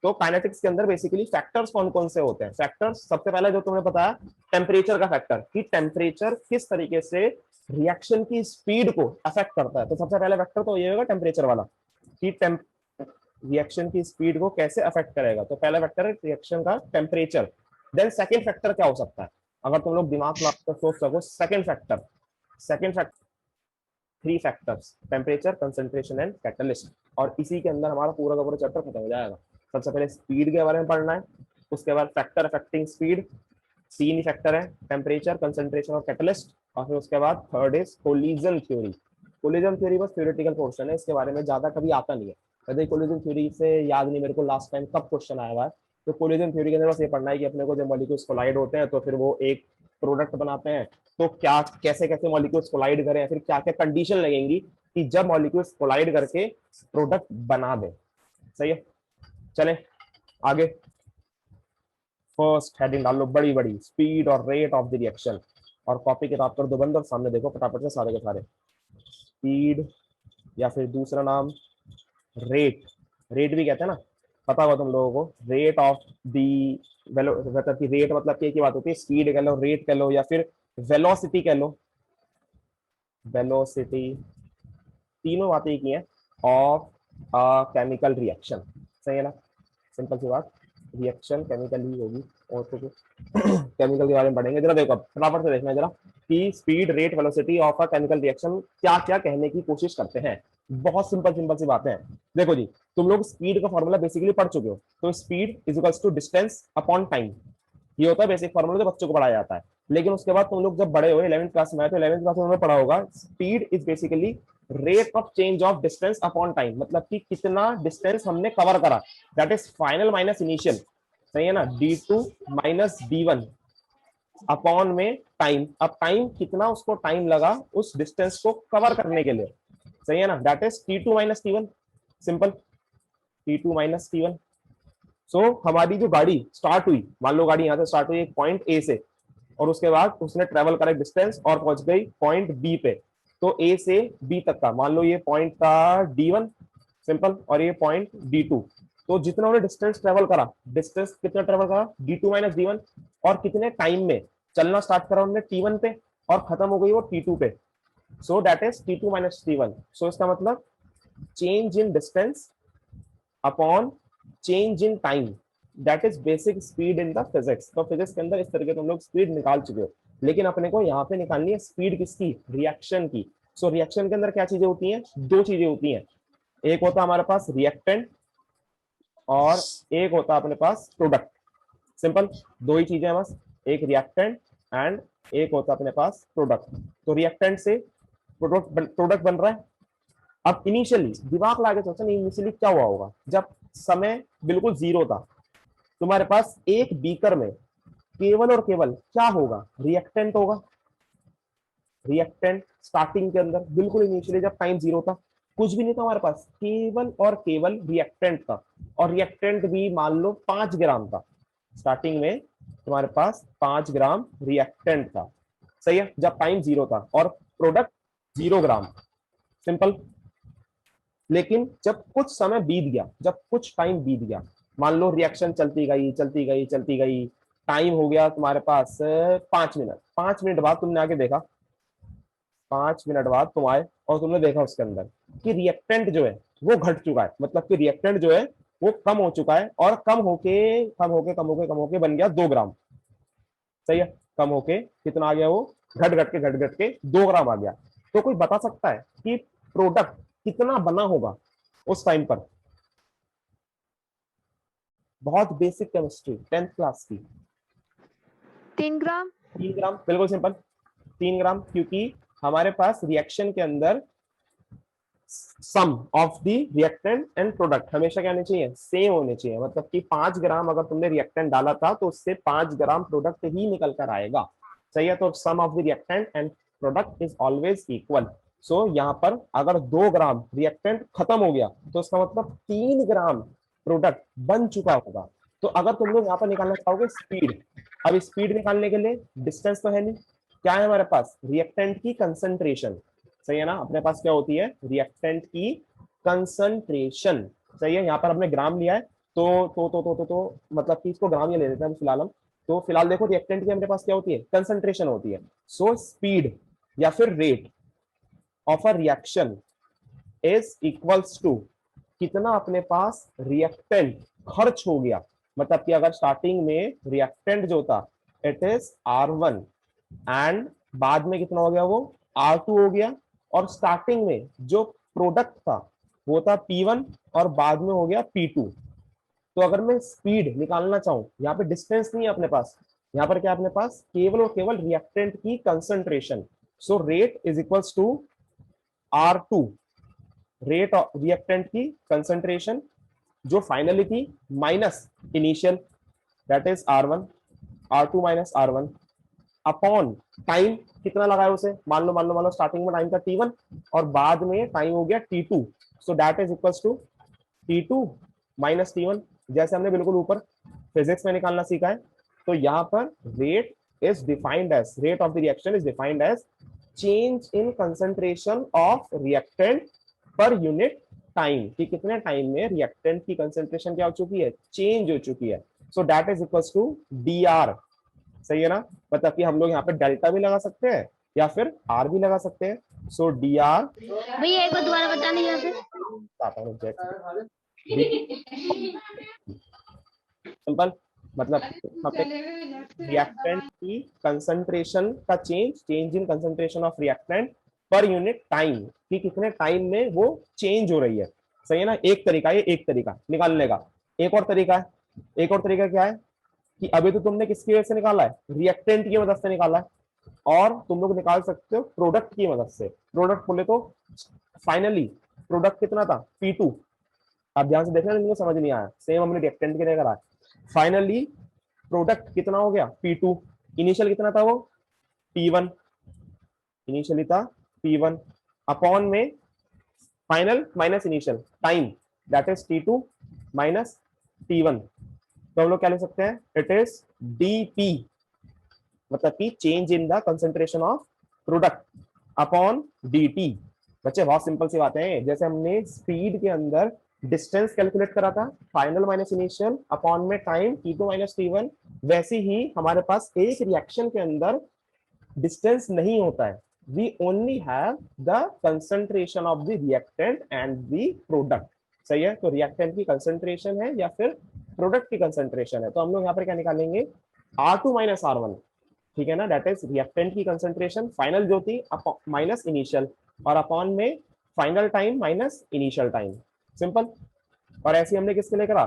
तो काइनेटिक्स के अंदर बेसिकली फैक्टर्स कौन कौन से होते हैं? फैक्टर्स सबसे पहले जो तुमने बताया टेम्परेचर का फैक्टर, कि टेम्परेचर किस तरीके से रिएक्शन की स्पीड को अफेक्ट करता है। तो सबसे पहला फैक्टर तो ये होगा टेम्परेचर वाला, कि रिएक्शन की स्पीड को कैसे अफेक्ट करेगा। तो पहला फैक्टर है रिएक्शन का टेम्परेचर। देन सेकेंड फैक्टर क्या हो सकता है, अगर तुम लोग दिमाग में सोच सको, second factor, three factors, temperature, concentration and catalyst. और इसी के अंदर हमारा पूरा का पूरा चैप्टर खत्म हो जाएगा। सबसे पहले स्पीड के बारे में पढ़ना है, उसके बाद फैक्टर अफेक्टिंग स्पीड, तीन ही फैक्टर है, टेम्परेचर, कंसंट्रेशन और कैटलिस्ट। और फिर उसके बाद third is collision theory. Collision theory बस थ्योरेटिकल पोर्शन है, इसके बारे में ज्यादा कभी आता नहीं है। कभी कोलिजन थ्योरी से याद नहीं मेरे को लास्ट टाइम कब क्वेश्चन आया हुआ है। तो कोलिजन थ्योरी के अंदर बस ये पढ़ना है कि अपने को जब मॉलिक्यूल्स कोलाइड होते हैं तो फिर वो एक प्रोडक्ट बनाते हैं, तो क्या कैसे कैसे मॉलिक्यूल्स कोलाइड करें, फिर क्या क्या कंडीशन लगेंगी कि जब मॉलिक्यूल्स कोलाइड करके प्रोडक्ट बना दे। सही है, चलें आगे। फर्स्ट हेडिंग डाल लो बड़ी बड़ी, स्पीड और रेट ऑफ द रिएक्शन। और कॉपी किताब कर दो बंद और सामने देखो फटाफट से सारे के सारे। स्पीड या फिर दूसरा नाम रेट, रेट भी कहते हैं ना, पता होगा तुम लोगों को। रेट ऑफ दी मतलब कि रेट मतलब की बात होती है, स्पीड कह लो, रेट कह लो, या फिर वेलोसिटी कह लो। वेलोसिटी, तीनों बातें की हैं ऑफ केमिकल रिएक्शन। सही है ना, सिंपल सी बात, रिएक्शन केमिकल ही होगी और तो केमिकल के बारे में पढ़ेंगे। जरा देखो फटाफट से देखना जरा कि speed, rate, velocity of a chemical reaction क्या क्या कहने की कोशिश करते हैं। बहुत सिंपल सिंपल सी बातें हैं। देखो जी, तुम लोग स्पीड का फॉर्मूला बेसिकली पढ़ चुके हो। तो speed is equals to distance upon time, ये होता है बेसिक फॉर्मूला जो बच्चों को पढ़ाया जाता है। लेकिन उसके बाद तुम लोग जब बड़े हो 11th क्लास में आए तो 11th क्लास में पढ़ा होगा speed is basically rate of change of distance upon time, मतलब कि कितना डिस्टेंस हमने कवर करा, that is final minus initial. सही है ना, d2 माइनस d1 अपॉन में टाइम। अब टाइम कितना उसको टाइम लगा उस डिस्टेंस को कवर करने के लिए। सही है ना, that is t2 minus t1, simple, t2 minus t1। सो हमारी जो गाड़ी स्टार्ट हुई, मान लो गाड़ी यहाँ से स्टार्ट हुई एक पॉइंट ए से, और उसके बाद उसने ट्रेवल करा डिस्टेंस और पहुंच गई पॉइंट बी पे। तो ए से बी तक का मान लो ये पॉइंट था d1, सिंपल, और ये पॉइंट d2। तो जितना उन्होंने डिस्टेंस ट्रेवल करा, डिस्टेंस कितना ट्रेवल करा, d2 माइनस d1, और कितने टाइम में चलना स्टार्ट करा उन्होंने t1 पे और खत्म हो गई वो t2 पे। सो that is t2 minus t1। सो इसका मतलब change in distance upon change in time, that is basic speed in the physics. तो फिजिक्स के अंदर इस तरीके तुम लोग स्पीड निकाल चुके हो, लेकिन अपने को यहाँ पे निकालनी है स्पीड किसकी, रिएक्शन की। सो रिएक्शन के अंदर क्या चीजें होती हैं, दो चीजें होती हैं, एक होता है हमारे पास रिएक्टेंट और एक होता है अपने पास प्रोडक्ट। सिंपल, दो ही चीजें हैं बस, एक रिएक्टेंट एंड एक होता है अपने पास प्रोडक्ट। तो रिएक्टेंट से प्रोडक्ट बन रहा है। अब इनिशियली दिमाग लगा के सोचो, इनिशियली क्या हुआ होगा जब समय बिल्कुल जीरो था, तुम्हारे पास एक बीकर में केवल और केवल क्या होगा, रिएक्टेंट होगा। रिएक्टेंट स्टार्टिंग के अंदर बिल्कुल इनिशियली जब टाइम जीरो था, कुछ भी नहीं था हमारे पास, केवल और केवल रिएक्टेंट था। और रिएक्टेंट भी मान लो 5 ग्राम था, स्टार्टिंग में तुम्हारे पास 5 ग्राम रिएक्टेंट था। सही है, जब टाइम जीरो था, और प्रोडक्ट 0 ग्राम, सिंपल। लेकिन जब कुछ समय बीत गया, जब कुछ टाइम बीत गया, मान लो रिएक्शन चलती गई चलती गई चलती गई, टाइम हो गया तुम्हारे पास 5 मिनट। 5 मिनट बाद तुमने आके देखा, 5 मिनट बाद तुम आए और तुमने देखा उसके अंदर कि रिएक्टेंट जो है वो घट चुका है, मतलब कि रिएक्टेंट जो है वो कम हो चुका है, और कम होके बन गया 2 ग्राम। सही है, कम होके कितना आ गया, वो घट घट के 2 ग्राम आ गया। तो कोई बता सकता है कि प्रोडक्ट कितना बना होगा उस टाइम पर? बहुत बेसिक केमिस्ट्री 10th क्लास की। 3 ग्राम। 3 ग्राम, बिल्कुल सिंपल, 3 ग्राम, क्योंकि हमारे पास रिएक्शन के अंदर sum of the reactant and product हमेशा क्या होने चाहिए, सेम होने चाहिए। मतलब कि 5 ग्राम अगर तुमने रिएक्टेंट डाला था तो उससे 5 ग्राम प्रोडक्ट ही निकल कर आएगा। सही है, तो sum of the reactant and product is always equal. So यहाँ पर अगर 2 ग्राम रिएक्टेंट खत्म हो गया तो इसका मतलब 3 ग्राम प्रोडक्ट बन चुका होगा। तो अगर तुम लोग यहाँ पर निकालना चाहोगे स्पीड, अब स्पीड निकालने के लिए डिस्टेंस तो है नहीं, क्या है हमारे पास, रिएक्टेंट की कंसंट्रेशन। सही है ना, अपने पास क्या होती है, रिएक्टेंट की कंसंट्रेशन। सही है, यहाँ पर हमने ग्राम लिया है, मतलब कि इसको ग्राम ये ले लेते हैं फिलहाल हम। तो फिलहाल देखो रिएक्टेंट की हमारे पास क्या होती है, कंसंट्रेशन होती है। सो स्पीड या फिर rate of a reaction is equals to कितना अपने पास रिएक्टेंट खर्च हो गया। मतलब कि अगर स्टार्टिंग में रिएक्टेंट जो था इट इज R1 एंड बाद में कितना हो गया वो R2 हो गया, और स्टार्टिंग में जो प्रोडक्ट था वो था P1 और बाद में हो गया P2। तो अगर मैं स्पीड निकालना चाहूं, यहाँ पे डिस्टेंस नहीं है अपने पास, यहाँ पर क्या अपने पास केवल और केवल रिएक्टेंट की concentration. So rate is equals to R2, rate of reactant की कंसंट्रेशन जो फाइनली थी minus initial that is R1, R2 minus R1 upon time कितना लगाया उसे, मान लो स्टार्टिंग में टाइम था T1 और बाद में टाइम हो गया T2। So that is equals to T2 minus T1, जैसे हमने बिल्कुल ऊपर फिजिक्स में निकालना सीखा है। तो यहाँ पर rate is defined as, rate of the reaction is defined as change in concentration of reactant per unit time, कि कितने टाइम में रिएक्टेंट की कंसंट्रेशन क्या हो चुकी है, चेंज हो चुकी है। So that is equals to DR। सही है ना, मतलब कि हम लोग यहाँ पे डेल्टा भी लगा सकते हैं या फिर R भी लगा सकते हैं। सो DR भैया एक बार दोबारा बताना यहाँ से। सिंपल, मतलब यहाँ पे रिएक्टेंट की कंसंट्रेशन का change in concentration of reactant per unit time, कि कितने टाइम में वो चेंज हो रही है। सही है ना, एक तरीका ये, एक तरीका निकालने का। एक और तरीका है, एक और तरीका क्या है कि अभी तो तुमने किसकी वजह से निकाला है, रिएक्टेंट की मदद से निकाला है, और तुम लोग निकाल सकते हो प्रोडक्ट की मदद से। प्रोडक्ट बोले तो फाइनली प्रोडक्ट कितना था P2, आप ध्यान से देखना, इनको समझ नहीं आया, सेम हमने रिएक्टेंट के लिए करा। फाइनली प्रोडक्ट कितना हो गया P2, इनिशियल कितना था वो P1, इनिशियली था P1 अपॉन में final minus initial time that is T2 minus T1। तो हम लोग क्या लिख सकते हैं, इट इज DP, मतलब कि change in the concentration of product upon DT। बच्चे बहुत सिंपल सी बातें हैं, जैसे हमने स्पीड के अंदर डिस्टेंस कैलकुलेट करा था फाइनल माइनस इनिशियल अपॉन में टाइम T2 माइनस T1, वैसे ही हमारे पास एक रिएक्शन के अंदर डिस्टेंस नहीं होता है, we only have the concentration of the reactant and the product. सही है, तो रिएक्टेंट की कंसंट्रेशन है या फिर प्रोडक्ट की कंसंट्रेशन है, तो हम लोग यहाँ पर क्या निकालेंगे R2 माइनस R1, ठीक है ना, दैट इज रिएक्टेंट की कंसंट्रेशन फाइनल जो थी माइनस इनिशियल, और अपॉन में final time minus initial time. Simple. और ऐसे हमने किसके लिए करा,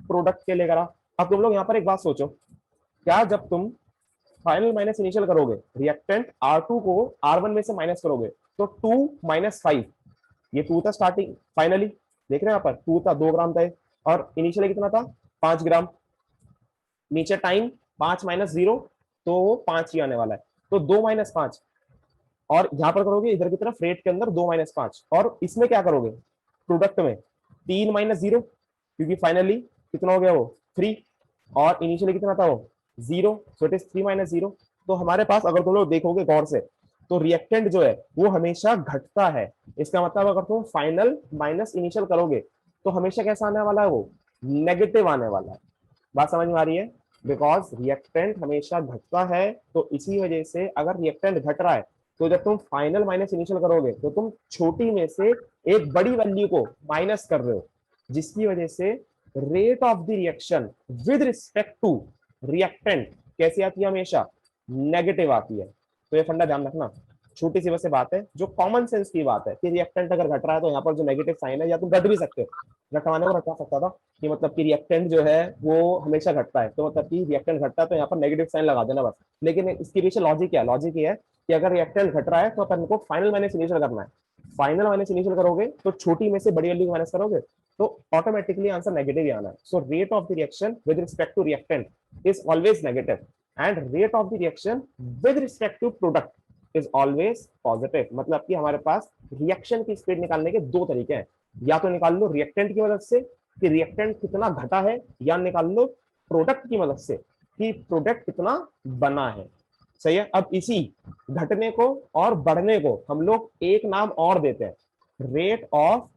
प्रोडक्ट के लिए करा। अब तुम लोग यहाँ पर एक बात सोचो, क्या जब तुम फाइनल माइनस इनिशियल करोगे, रिएक्टेंट R2 को R1 में से माइनस करोगे, तो 2 माइनस 5, ये 2 था स्टार्टिंग, फाइनली देख रहे हैं यहाँ पर 2 था, 2 ग्राम था, और इनिशियली कितना था 5 ग्राम, नीचे टाइम 5 माइनस 0 तो वो 5 ही आने वाला है, तो 2 माइनस 5, और यहां पर करोगे इधर की तरफ रेट के अंदर 2 माइनस 5, और इसमें क्या करोगे प्रोडक्ट में 3 माइनस 0, क्योंकि फाइनली कितना हो गया वो 3, और इनिशियली कितना था वो 0, सो इट इज 3 माइनस 0। तो हमारे पास अगर तुम लोग देखोगे गौर से, तो रिएक्टेंट जो है वो हमेशा घटता है। इसका मतलब अगर तुम फाइनल माइनस इनिशियल करोगे तो हमेशा कैसा आने वाला है, वो नेगेटिव आने वाला है। बात समझ में आ रही है, बिकॉज रिएक्टेंट हमेशा घटता है, तो इसी वजह से अगर रिएक्टेंट घट रहा है तो जब तुम फाइनल माइनस इनिशियल करोगे तो तुम छोटी में से एक बड़ी वैल्यू को माइनस कर रहे हो, जिसकी वजह से rate of the reaction with respect to reactant कैसी आती है, हमेशा नेगेटिव आती है। तो ये फंडा ध्यान रखना, छोटी सी वैसे बात है जो कॉमन सेंस की बात है कि रिएक्टेंट अगर घट रहा है तो यहाँ पर जो नेगेटिव साइन है, या तुम घट भी सकते हो, घटवाने को रखा सकता था कि मतलब कि रिएक्टेंट जो है वो हमेशा घटता है, तो मतलब कि रिएक्टेंट घटता है तो यहाँ पर नेगेटिव साइन लगा देना बस। लेकिन इसके पीछे लॉजिक क्या है, लॉजिक ये है कि अगर रिएक्टेंट घट रहा है तो अपन को फाइनल माइनस इनिशियल करना है, फाइनल माइनस इनिशियल करोगे तो छोटी में से बड़ी वैल्यू को माइनस करोगे तो ऑटोमेटिकली आंसर नेगेटिव ही आना है। So rate of the reaction with respect to reactant is always negative, and rate of the reaction with respect to product is always positive. मतलब कि हमारे पास रिएक्शन की स्पीड निकालने के दो तरीके हैं, या तो निकाल लो रिएक्टेंट की मदद से कि रिएक्टेंट कितना घटा है, या निकाल लो प्रोडक्ट की मदद से कि प्रोडक्ट कितना बना है। सही है, अब इसी घटने को और बढ़ने को हम लोग एक नाम और देते हैं, रेट ऑफ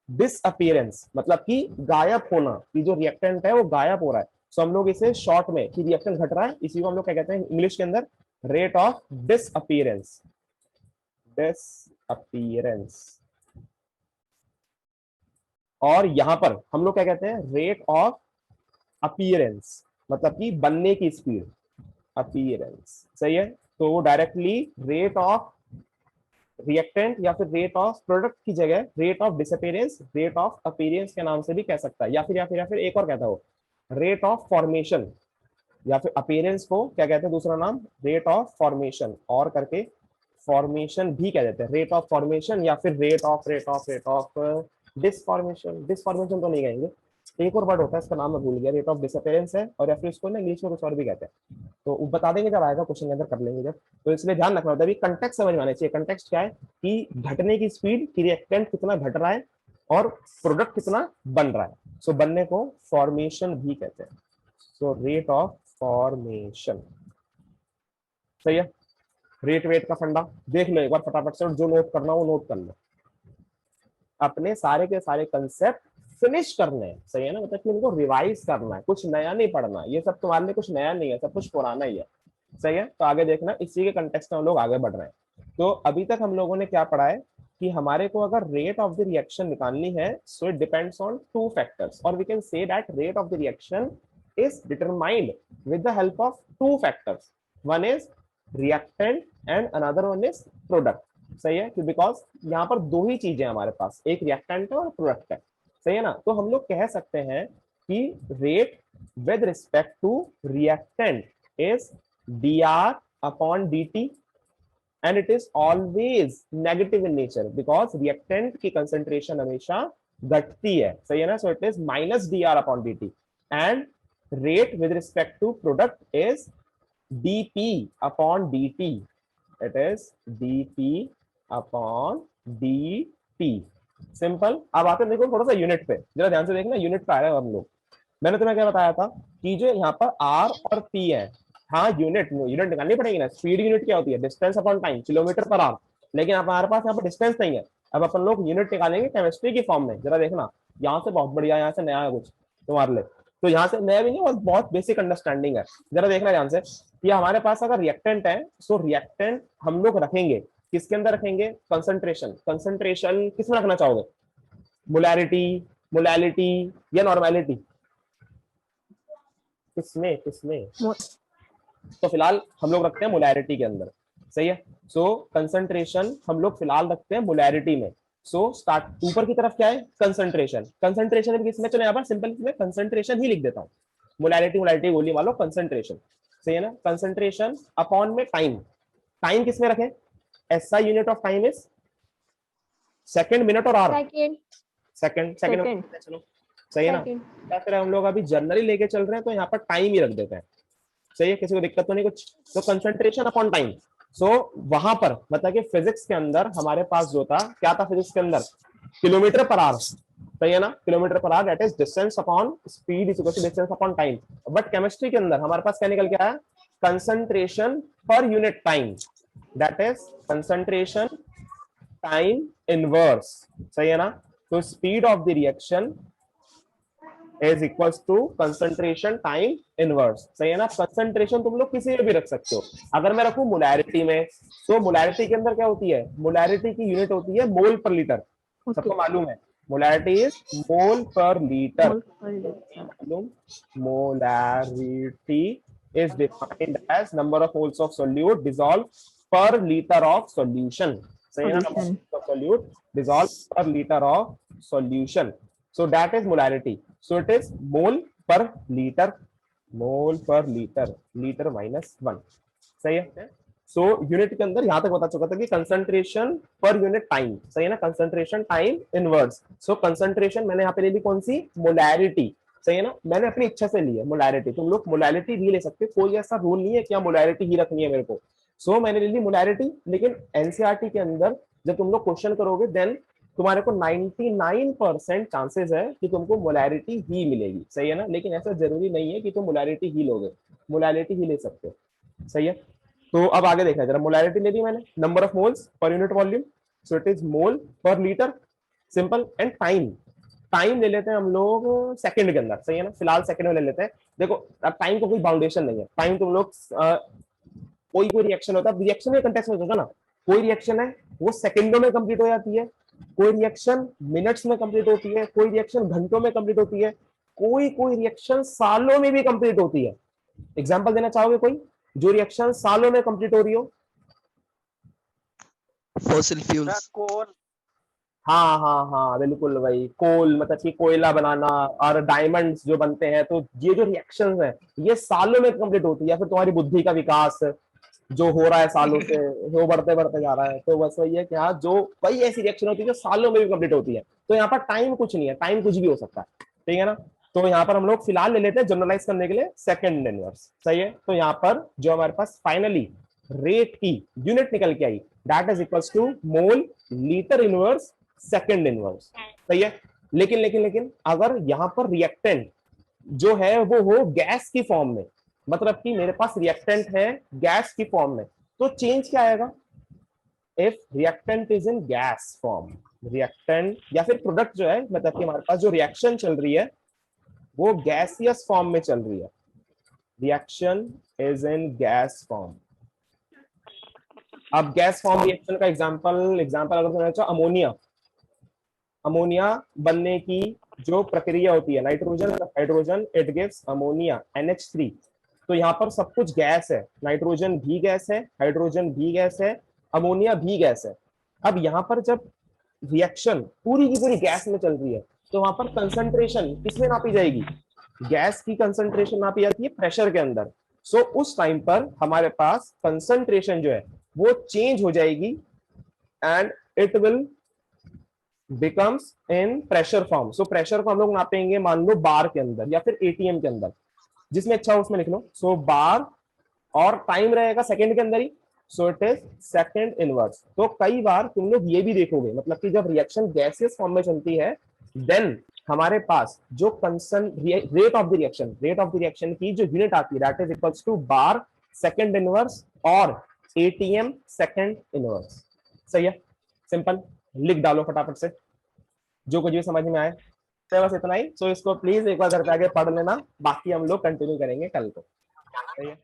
डिसअपियरेंस मतलब कि गायब होना, कि जो रिएक्टेंट है वो गायब हो रहा है। सो हम लोग इसे शॉर्ट में कि रिएक्टेंट घट रहा है, इसी को हम लोग क्या कहते हैं इंग्लिश के अंदर, रेट ऑफ डिसअपियरेंस। डिसअपियरेंस। और यहां पर हम लोग क्या कहते हैं, रेट ऑफ अपीयरेंस, मतलब कि बनने की स्पीड, अपीयरेंस। सही है, तो वो डायरेक्टली रेट ऑफ रिएक्टेंट या फिर रेट ऑफ प्रोडक्ट की जगह rate of disappearance, rate of appearance के नाम से भी कह सकता है, या फिर एक और कहता हो, रेट ऑफ फॉर्मेशन, या फिर अपीयरेंस को क्या कहते हैं दूसरा नाम, रेट ऑफ फॉर्मेशन, और करके फॉर्मेशन भी कह देते हैं, रेट ऑफ फॉर्मेशन, या फिर रेट ऑफ डिसफॉर्मेशन। डिसफॉर्मेशन तो नहीं कहेंगे, एक और वर्ड होता है इसका नाम मैं भूल गया, रेट ऑफ डिसअपियरेंस है, और या फिर इसको ना इंग्लिश में कुछ और भी कहते हैं, तो वो बता देंगे जब आएगा क्वेश्चन के अंदर, कर लेंगे जब। तो इसलिए ध्यान रखना होता है, कंटेक्स्ट समझ में आना चाहिए। कंटेक्स्ट क्या है कि घटने की स्पीड, कि रिएक्टेंट कितना घट रहा है और प्रोडक्ट कितना बन रहा है। सो बनने को फॉर्मेशन भी कहते हैं, सो रेट ऑफ फॉर्मेशन। सही है, रेट वेट का फंडा देख लो एक बार फटाफट से, और जो नोट करना वो नोट कर लो, अपने सारे के सारे कंसेप्ट फिनिश करने हैं। सही है ना, मतलब कि उनको रिवाइज करना है, कुछ नया नहीं पढ़ना, ये सब तुम्हारे लिए कुछ नया नहीं है, सब कुछ पुराना ही है। सही है, तो आगे देखना, इसी के कंटेक्स्ट में हम लोग आगे बढ़ रहे हैं। तो अभी तक हम लोगों ने क्या पढ़ा है कि हमारे को अगर रेट ऑफ द रिएक्शन निकालनी है, so it depends on two factors, और we can say that rate of the reaction is determined with the help of two factors. One is reactant and another one is product. सही है, because यहाँ पर दो ही चीजें हमारे पास, एक reactant है और प्रोडक्ट है। सही है ना, तो हम लोग कह सकते हैं कि rate with respect to reactant is dr upon dt and it is always negative in nature because reactant की concentration हमेशा घटती है। सही है ना, so it is minus dr upon dt and rate with respect to product is dp upon dt, it is dp upon dt। Simple. अब आते हैं देखो थोड़ा सा यूनिट पे, जरा ध्यान से देखना, यूनिट पे आ रहे हैं हम लोग। मैंने तुम्हें क्या बताया था कि जो यहाँ पर r और p है, हाँ यूनिट यूनिट निकालनी पड़ेगी ना। स्पीड यूनिट क्या होती है, distance upon time, kilometre per our, लेकिन हमारे पास यहाँ पर डिस्टेंस नहीं है। अब अपन लोग यूनिट निकालेंगे केमिस्ट्री की फॉर्म में, जरा देखना, यहाँ से बहुत बढ़िया, यहाँ से नया है कुछ तुम्हारे लिए, तो यहाँ से नया भी नहीं, बहुत बेसिक अंडरस्टैंडिंग है। जरा देखना ध्यान से कि हमारे पास अगर रिएक्टेंट है, सो रिएक्टेंट हम लोग रखेंगे किसके अंदर रखेंगे, कंसंट्रेशन। कंसंट्रेशन किसमें रखना चाहोगे, मोलैरिटी, मोलैलिटी या नॉर्मेलिटी, किसमें किसमें? तो फिलहाल हम लोग रखते हैं मोलैरिटी के अंदर। सही है, सो कंसंट्रेशन हम लोग फिलहाल रखते हैं मोलैरिटी में। सो स्टार्ट ऊपर की तरफ क्या है, कंसंट्रेशन। कंसंट्रेशन किसमें, चलो यहाँ पर सिंपल इसमें कंसंट्रेशन ही लिख देता हूँ, मोलैरिटी मोलैरिटी गोली मान लो कंसंट्रेशन। सही है ना, कंसंट्रेशन अपॉन में टाइम। टाइम किसमें रखें, SI unit of time is second, minute और आवर, सेकंड सेकंड चलो। सही है ना, या फिर हम लोग अभी जनरली लेके चल रहे हैं तो यहाँ पर टाइम ही रख देते हैं। सही है, किसी को दिक्कत तो नहीं कुछ। तो कंसंट्रेशन अपॉन टाइम, सो वहां पर मतलब कि फिजिक्स के अंदर हमारे पास जो था, क्या था फिजिक्स के अंदर, किलोमीटर पर आवर। सही है ना, kilometre per hour that is distance upon speed is equal to distance upon time. But chemistry के अंदर हमारे पास क्या निकल के आया, कंसंट्रेशन पर unit time, that is concentration time inverse. सही है ना, तो speed of the reaction is equals to concentration time inverse। सही है ना, कंसंट्रेशन तुम लोग किसी में भी रख सकते हो। अगर मैं रखूं मोलैरिटी में, तो मोलैरिटी के अंदर क्या होती है, मोलैरिटी की यूनिट होती है मोल पर लीटर। सबको मालूम है molarity is mole per litre. मालूम, molarity is defined as number of moles of solute dissolved per liter of solution। सही है ना, number of solute dissolved per liter of solution, so that is molarity। So it is mole per liter, mole per liter, liter minus 1। सही है, so unit के अंदर यहां तक बता चुका था कि कंसंट्रेशन पर यूनिट टाइम। सही है ना, कंसंट्रेशन टाइम इनवर्स। सो कंसंट्रेशन मैंने यहाँ पे ले ली कौन सी, मोलैरिटी। सही है ना, मैंने अपनी इच्छा से ली है मोलैरिटी, तुम लोग मोलैरिटी भी ले सकते हो, कोई ऐसा रूल नहीं है कि मोलैरिटी ही रखनी है मेरे को। सो मैंने ले ली मोलैरिटी, लेकिन एनसीईआरटी के अंदर जब तुम लोग क्वेश्चन करोगे देन तुम्हारे को 99% चांसेस है कि तुमको मोलैरिटी ही मिलेगी। सही है ना, लेकिन ऐसा जरूरी नहीं है कि तुम मोलैरिटी ही लोगे, मोलैरिटी ही ले सकते हो। सही है, तो अब आगे देखा जरा, मोलैरिटी ले ली मैंने, number of moles per unit volume, so it is mole per litre. Simple. And time, time ले लेते हैं हम लोग सेकंड के अंदर, सही है ना, फिलहाल सेकंड में ले लेते हैं। देखो अब टाइम का कोई बाउंडेशन नहीं है, टाइम तुम लोग कोई कोई रिएक्शन होता है, रिएक्शन के कंटेक्स्ट में होगा ना, कोई रिएक्शन है वो सेकंडों में कंप्लीट हो जाती है, कोई रिएक्शन मिनट्स में कंप्लीट होती है, कोई रिएक्शन घंटों में कंप्लीट होती है, कोई कोई रिएक्शन सालों में भी कंप्लीट होती है। एग्जांपल देना चाहोगे कोई जो रिएक्शन सालों में कंप्लीट हो रही हो? Fossil fuels. हाँ हाँ हाँ बिल्कुल भाई, कोल मतलब कि कोयला बनाना और डायमंड्स जो बनते हैं, तो ये जो रिएक्शंस हैं ये सालों में कंप्लीट होती है। या फिर तुम्हारी बुद्धि का विकास जो हो रहा है सालों से, वो बढ़ते बढ़ते जा रहा है, तो बस वही है कि हाँ जो कई ऐसी रिएक्शन होती है जो सालों में भी कंप्लीट होती है। तो यहाँ पर टाइम कुछ नहीं है, टाइम कुछ भी हो सकता है, ठीक है ना। तो यहाँ पर हम लोग फिलहाल ले लेते हैं जनरलाइज करने के लिए सेकंड इनवर्स, सही है। तो यहाँ पर जो हमारे पास फाइनली रेट की यूनिट निकल के आई, that is equals to mole litre inverse second inverse, सही है। लेकिन लेकिन लेकिन अगर यहाँ पर रिएक्टेंट जो है वो हो गैस की फॉर्म में, मतलब कि मेरे पास रिएक्टेंट है गैस की फॉर्म में, तो चेंज क्या आएगा? If reactant is in gas form, reactant या फिर प्रोडक्ट जो है, मतलब कि हमारे पास जो रिएक्शन चल रही है वो गैसियस फॉर्म में चल रही है, reaction is in gas form. अब गैस फॉर्म रिएक्शन का एग्जांपल अगर समझना चाहो, अमोनिया, अमोनिया बनने की जो प्रक्रिया होती है, nitrogen hydrogen it gives ammonia NH3। तो यहाँ पर सब कुछ गैस है, नाइट्रोजन भी गैस है, हाइड्रोजन भी गैस है, अमोनिया भी गैस है। अब यहाँ पर जब रिएक्शन पूरी की पूरी गैस में चल रही है, तो वहां पर कंसंट्रेशन किसमें नापी जाएगी? गैस की कंसंट्रेशन नापी जाती है प्रेशर के अंदर। सो उस टाइम पर हमारे पास कंसंट्रेशन जो है वो चेंज हो जाएगी and it will becomes in pressure form. So pressure को हम लोग नापेंगे मान लो बार के अंदर या फिर ATM के अंदर, जिसमें अच्छा हो उसमें लिख लो। सो बार और टाइम रहेगा सेकंड के अंदर ही, so it is second inverse. तो कई बार तुम लोग ये भी देखोगे, मतलब कि जब रिएक्शन गैसियस फॉर्म में चलती है देन हमारे पास जो रेट ऑफ द रिएक्शन की जो यूनिट आती है that is equals to bar second inverse और ATM सेकंड इनवर्स, सही है। सिंपल, लिख डालो फटाफट से जो कुछ भी समझ में आए, तो बस इतना ही। सो इसको प्लीज एक बार घर पे आके पढ़ लेना, बाकी हम लोग कंटिन्यू करेंगे कल को, सही है।